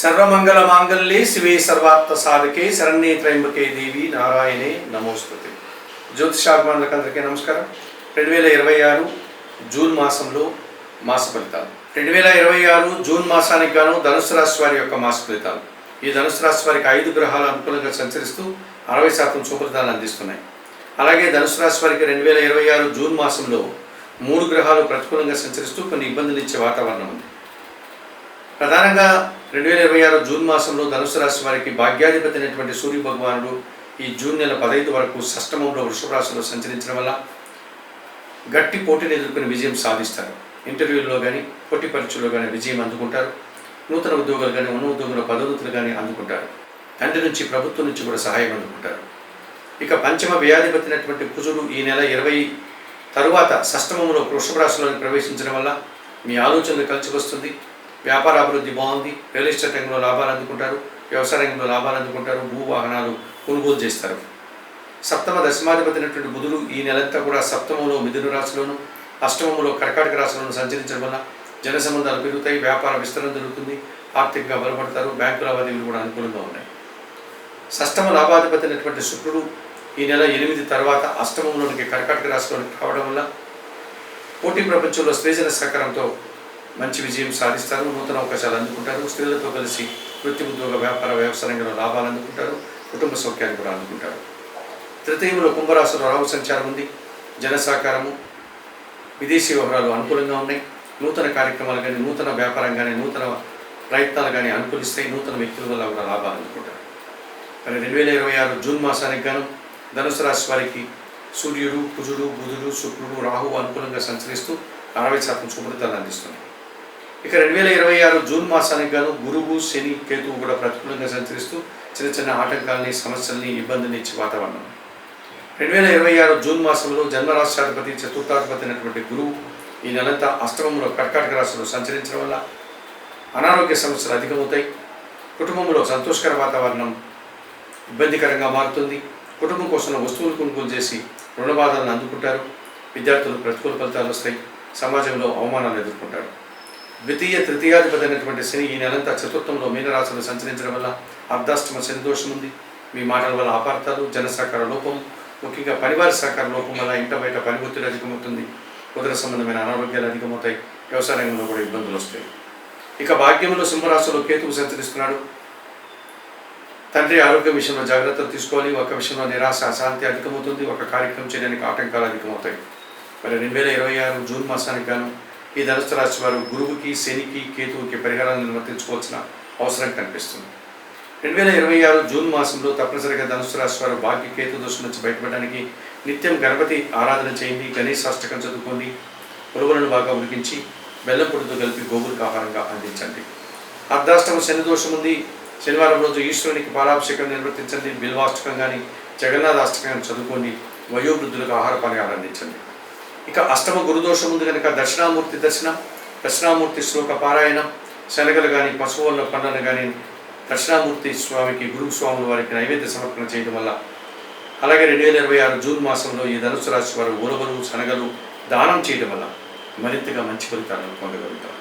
సర్వమంగళ మాంగళ్యే శివే సర్వార్థ సాధకే శరణ్యే త్రయంబకే దేవి నారాయణే నమోస్తుతే. జ్యోతిషాభిమానులకందరికీ నమస్కారం. 2026 జూన్ మాసంలో మాస ఫలితాలు. 2026 జూన్ మాసానికి గాను ధనుసు రాశి వారి యొక్క మాస ఫలితాలు. ఈ ధనుసు రాశి వారికి 5 గ్రహాలు అనుకూలంగా సంచరిస్తూ 60% శుభఫలితాలు అందిస్తున్నాయి. అలాగే ధనుసు రాశి వారికి 2026 జూన్ మాసంలో 3 గ్రహాలు ప్రతికూలంగా సంచరిస్తూ కొన్ని ఇబ్బందులు ఇచ్చే వాతావరణం ఉంది. ప్రధానంగా 2026 జూన్ మాసంలో ధనుసు రాశి వారికి భాగ్యాధిపతి అయినటువంటి సూర్య భగవానుడు ఈ జూన్ నెల 15 వరకు షష్టమంలో వృషభ రాశిలో సంచరించడం వల్ల గట్టి పోటీని ఎదుర్కొని విజయం సాధిస్తారు. ఇంటర్వ్యూల్లో కానీ పోటీ పరీక్షల్లో కానీ విజయం అందుకుంటారు. నూతన ఉద్యోగాలు కానీ ఉన్న ఉద్యోగుల పదోన్నతులు కానీ అందుకుంటారు. తండ్రి నుంచి ప్రభుత్వం నుంచి కూడా సహాయం అందుకుంటారు. ఇక పంచమ వ్యయాధిపతి అయినటువంటి కుజుడు ఈ నెల 20 తరువాత షష్టమంలో వృషభ రాశిలోకి ప్రవేశించడం వల్ల మీ ఆలోచనలు కలిసి వస్తుంది. వ్యాపార అభివృద్ధి బాగుంది. రియల్ ఎస్టేట్ రంగంలో లాభాలు అందుకుంటారు. వ్యవసాయ రంగంలో లాభాలు అందుకుంటారు. భూ వాహనాలు కొనుగోలు చేస్తారు. సప్తమ దశమాధిపతి అయినటువంటి బుధుడు ఈ నెలంతా కూడా సప్తమంలో మిథున రాశిలోను అష్టమంలో కర్కాటక రాశిలోను సంచరించడం వల్ల జన సంబంధాలు పెరుగుతాయి. వ్యాపార విస్తరణ జరుగుతుంది. ఆర్థికంగా బలపడతారు. బ్యాంకు లావాదేవీలు కూడా అనుకూలంగా ఉన్నాయి. షష్టమ లాభాధిపతి అయినటువంటి శుక్రుడు ఈ నెల 8 తర్వాత అష్టమంలోనికి కర్కాటక రాశిలోనికి రావడం వల్ల పోటీ ప్రపంచంలో స్త్రీజన సహకారంతో మంచి విజయం సాధిస్తారు. నూతన అవకాశాలు అందుకుంటారు. స్త్రీలతో కలిసి వృత్తి ఉద్యోగ వ్యాపార వ్యవసాయ రంగంలో లాభాలు అందుకుంటారు. కుటుంబ సౌఖ్యాన్ని కూడా అందుకుంటారు. తృతీయంలో కుంభరాశిలో రాహు సంచారం ఉంది. జన సహకారము విదేశీ వ్యవహారాలు అనుకూలంగా ఉన్నాయి. నూతన కార్యక్రమాలు కానీ నూతన వ్యాపారం కానీ నూతన ప్రయత్నాలు కానీ అనుకూలిస్తాయి. నూతన వ్యక్తుల వల్ల కూడా లాభాలు అందుకుంటారు. మరి 2026 జూన్ మాసానికి గాను ధనుసు రాశి వారికి సూర్యుడు కుజుడు బుధుడు శుక్రుడు రాహు అనుకూలంగా సంచరిస్తూ 60% శుభ్రతలు అందిస్తున్నాయి. ఇక 2026 జూన్ మాసానికి గాను గురువు శని కేతువు కూడా ప్రతికూలంగా సంచరిస్తూ చిన్న చిన్న ఆటంకాలని సమస్యల్ని ఇబ్బందిని ఇచ్చే వాతావరణం. 2026 జూన్ మాసంలో జన్మరాశ్యాధిపతి చతుర్థాధిపతి అయినటువంటి గురువు ఈ నెలంతా అష్టమంలో కర్కాటక రాశిలో సంచరించడం వల్ల అనారోగ్య సమస్యలు అధికమవుతాయి. కుటుంబంలో సంతోషకర వాతావరణం ఇబ్బందికరంగా మారుతుంది. కుటుంబం కోసం వస్తువులు కొనుగోలు చేసి రుణ బాధలను అందుకుంటారు. విద్యార్థులు ప్రతికూల ఫలితాలు వస్తాయి. సమాజంలో అవమానాలు ఎదుర్కొంటారు. ద్వితీయ తృతీయాధిపతి అయినటువంటి శని ఈ నెలంతా చతుర్థంలో మీనరాశిలో సంచరించడం వల్ల అర్ధాష్టమ శని దోషం ఉంది. మీ మాటల వల్ల అపార్థాలు జన సహకార లోపం ముఖ్యంగా పరివార సహకార లోపం వల్ల ఇంట బయట పని ఒత్తిడి అధికమవుతుంది. ఉదర సంబంధమైన అనారోగ్యాలు అధికమవుతాయి. వ్యవసాయ రంగంలో కూడా ఇబ్బందులు వస్తాయి. ఇక భాగ్యంలో సింహరాశిలో కేతువు సంచరిస్తున్నాడు. తండ్రి ఆరోగ్య విషయంలో జాగ్రత్తలు తీసుకోవాలి. ఒక విషయంలో నిరాశ అశాంతి అధికమవుతుంది. ఒక కార్యక్రమం చేయడానికి ఆటంకాలు అధికమవుతాయి. మరి 2026 జూన్ మాసానికి గాను ఈ ధనుసు రాశి వారు గురువుకి శనికి కేతువుకి పరిహారాలను నిర్వర్తించుకోవాల్సిన అవసరం కనిపిస్తుంది. 2026 జూన్ మాసంలో తప్పనిసరిగా ధనుసు రాశి వారు భాగ్య కేతు దోషం నుంచి బయటపడడానికి నిత్యం గణపతి ఆరాధన చేయండి. గణేశాష్టకం చదువుకోండి. పురుగులను బాగా ఉడికించి బెల్లం పొడితో కలిపి గోవులకు ఆహారంగా అందించండి. అర్ధాష్టమ శని దోషం ఉంది. శనివారం రోజు ఈశ్వరునికి పాలాభిషేకం నిర్వర్తించండి. బిల్వాష్టకం కానీ జగన్నాథాష్టకం చదువుకోండి. వయోవృద్ధులకు ఆహారపానీయాలు అందించండి. ఇక అష్టమ గురుదోషం ఉంది కనుక దక్షిణామూర్తి దర్శనం దక్షిణామూర్తి శ్లోక పారాయణం శనగలు కానీ పశువుల పండ్లను కానీ దక్షిణామూర్తి స్వామికి గురువు స్వాముల వారికి నైవేద్య సమర్పణ చేయడం వల్ల అలాగే 2026 జూన్ మాసంలో ఈ ధనుసు రాశి వారు ఉలవలు శనగలు దానం చేయడం వల్ల మరింతగా మంచి ఫలితాలను పొందగలుగుతారు.